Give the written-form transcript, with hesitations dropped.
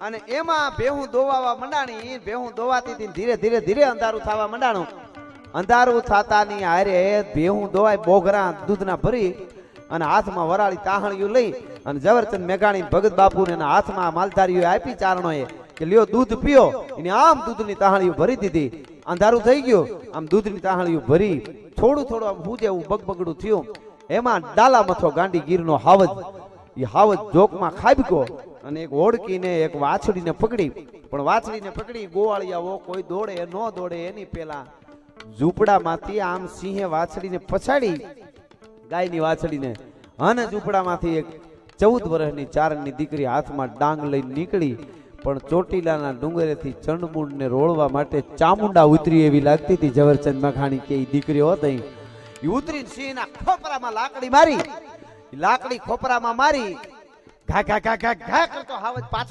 અને એમાં ભેહું દોવાવા મંડાણી. ભેહું દોવાતી ધીરે ધીરે ધીરે અંધારું થવા મંડાણું. અંધારું થતાની હારે ભેહું દોવાય બોઘરા દૂધના ભરી અને હાથમાં વરાળી તાહણિયું લઈ અને ઝવેરચંદ મેઘાણી ભગત બાપુને એના હાથમાં માલધારીઓ આપી ચારણોએ કે લ્યો દૂધ પીઓ. એની આમ દૂધની તાહણીઓ ભરી દીધી. અંધારું થઈ ગયું. આમ દૂધની તાહણીઓ ભરી થોડું થોડું આમ હું જેવું બગબગડું થયું. એમાં ડાલા મથો ગાંડી ગીરનો હાવજ. એ હાવજ જોકમાં ખાબક્યો અને એક ઓળકીને એક વાછડીને પકડી. પણ વાછડીને પકડી ગોવાળિયાઓ કોઈ દોડે ન દોડે એની પેલા ઝૂંપડામાંથી આમ સિંહે વાછડીને પછાડી, ગાયની વાછડીને, અને ઝૂંપડામાંથી એક 14 વર્ષની ચારણની દીકરી હાથમાં ડાંગ લઈને નીકળી. પણ ચોટીલાના ડુંગરેથી ચંડમુંડને રોળવા માટે ચામુંડા ઉતરી એવી લાગતી હતી ઝવેરચંદ મેઘાણી કે દીકરીઓ હતી. એ ઉતરીને સિંહના ખોપરામાં લાકડી મારી. લાકડી ખોપરામાં મારી ઘા ઘા ઘા ઘા ઘા કરતો હાવજ પાછો